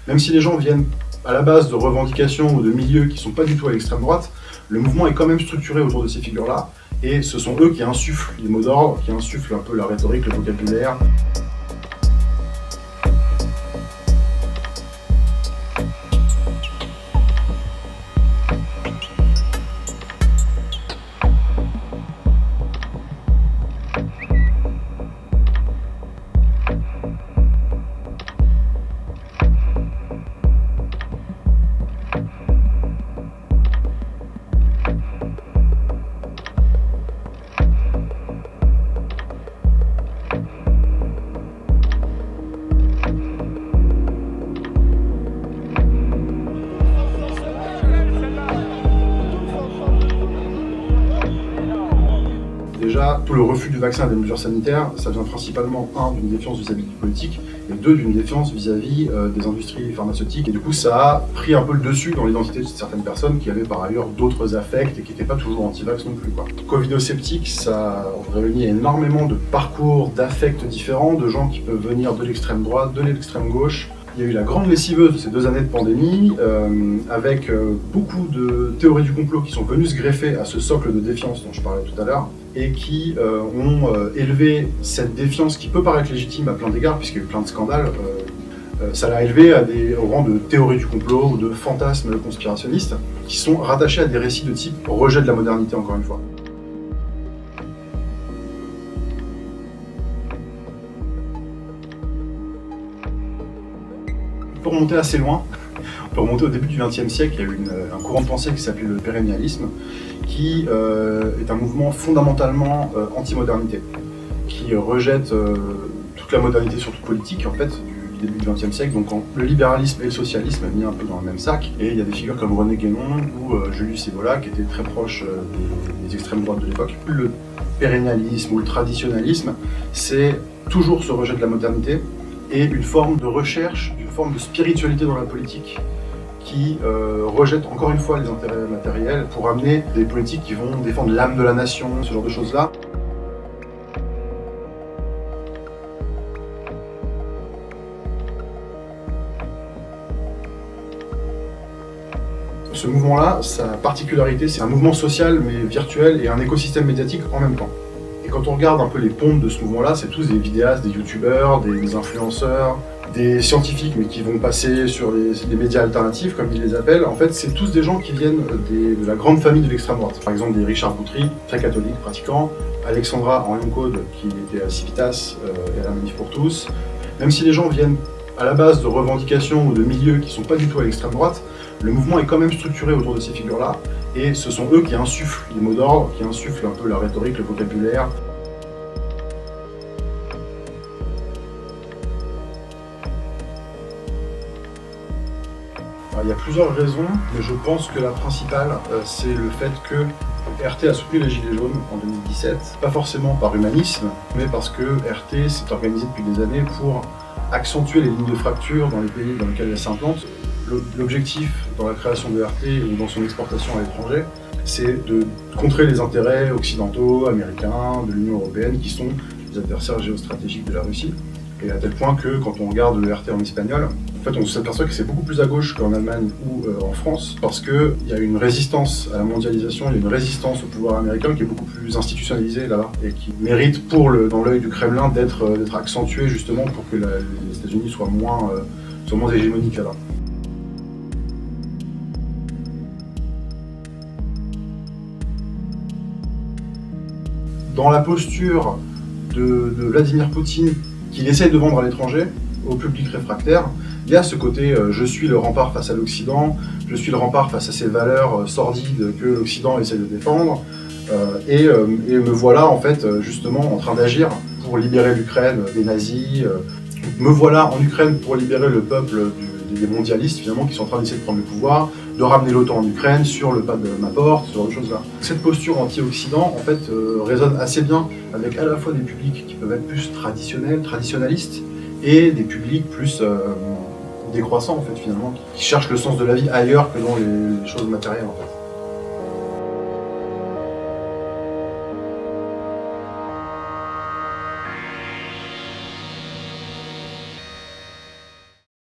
Même si les gens viennent à la base de revendications ou de milieux qui ne sont pas du tout à l'extrême droite, le mouvement est quand même structuré autour de ces figures-là, et ce sont eux qui insufflent les mots d'ordre, qui insufflent un peu la rhétorique, le vocabulaire. Déjà, tout le refus du vaccin et des mesures sanitaires, ça vient principalement, un, d'une défiance vis-à-vis du politique, et deux, d'une défiance vis-à-vis des industries pharmaceutiques. Et du coup, ça a pris un peu le dessus dans l'identité de certaines personnes qui avaient par ailleurs d'autres affects et qui n'étaient pas toujours anti-vax non plus, quoi. Covidosceptique, ça réunit énormément de parcours, d'affects différents, de gens qui peuvent venir de l'extrême droite, de l'extrême gauche. Il y a eu la grande lessiveuse de ces 2 années de pandémie, avec beaucoup de théories du complot qui sont venues se greffer à ce socle de défiance dont je parlais tout à l'heure, et qui ont élevé cette défiance qui peut paraître légitime à plein d'égards, puisqu'il y a eu plein de scandales, ça l'a élevé au rang de théories du complot ou de fantasmes conspirationnistes, qui sont rattachés à des récits de type rejet de la modernité, encore une fois. On peut remonter assez loin, on peut remonter au début du XXe siècle. Il y a eu un courant de pensée qui s'appelait le pérennialisme, qui est un mouvement fondamentalement anti-modernité, qui rejette toute la modernité, surtout politique, en fait, du début du XXe siècle. Donc le libéralisme et le socialisme mis un peu dans le même sac, et il y a des figures comme René Guénon ou Julius Evola qui étaient très proches des extrêmes droites de l'époque. Le pérennialisme ou le traditionnalisme, c'est toujours ce rejet de la modernité et une forme de recherche, une forme de spiritualité dans la politique qui rejette encore une fois les intérêts matériels pour amener des politiques qui vont défendre l'âme de la nation, ce genre de choses-là. Ce mouvement-là, sa particularité, c'est un mouvement social mais virtuel et un écosystème médiatique en même temps. Et quand on regarde un peu les pontes de ce mouvement-là, c'est tous des vidéastes, des youtubeurs, des influenceurs, des scientifiques, mais qui vont passer sur les médias alternatifs, comme ils les appellent. En fait, c'est tous des gens qui viennent de la grande famille de l'extrême droite. Par exemple, des Richard Boutry, très catholique, pratiquant, Alexandra Henrion-Caude, qui était à Civitas et à la Manif pour tous. Même si les gens viennent à la base de revendications ou de milieux qui ne sont pas du tout à l'extrême droite, le mouvement est quand même structuré autour de ces figures-là, et ce sont eux qui insufflent les mots d'ordre, qui insufflent un peu la rhétorique, le vocabulaire. Alors, il y a plusieurs raisons, mais je pense que la principale, c'est le fait que RT a soutenu les Gilets jaunes en 2017, pas forcément par humanisme, mais parce que RT s'est organisé depuis des années pour accentuer les lignes de fracture dans les pays dans lesquels elle s'implante. L'objectif dans la création de RT ou dans son exportation à l'étranger, c'est de contrer les intérêts occidentaux, américains, de l'Union européenne, qui sont les adversaires géostratégiques de la Russie. Et à tel point que quand on regarde le RT en espagnol, en fait, on s'aperçoit que c'est beaucoup plus à gauche qu'en Allemagne ou en France, parce qu'il y a une résistance à la mondialisation, il y a une résistance au pouvoir américain qui est beaucoup plus institutionnalisée là-bas, et qui mérite, dans l'œil du Kremlin, d'être accentuée justement pour que les États-Unis soient moins hégémoniques là-bas. Dans la posture de Vladimir Poutine qu'il essaye de vendre à l'étranger, au public réfractaire, il y a ce côté je suis le rempart face à l'Occident, je suis le rempart face à ces valeurs sordides que l'Occident essaie de défendre, et me voilà en fait justement en train d'agir pour libérer l'Ukraine des nazis, me voilà en Ukraine pour libérer le peuple des mondialistes finalement qui sont en train d'essayer de prendre le pouvoir, de ramener l'OTAN en Ukraine sur le pas de ma porte, ce genre de choses-là. Cette posture anti-Occident, en fait, résonne assez bien avec à la fois des publics qui peuvent être plus traditionnels, traditionnalistes, et des publics plus décroissants, en fait, finalement, qui cherchent le sens de la vie ailleurs que dans les choses matérielles, en fait.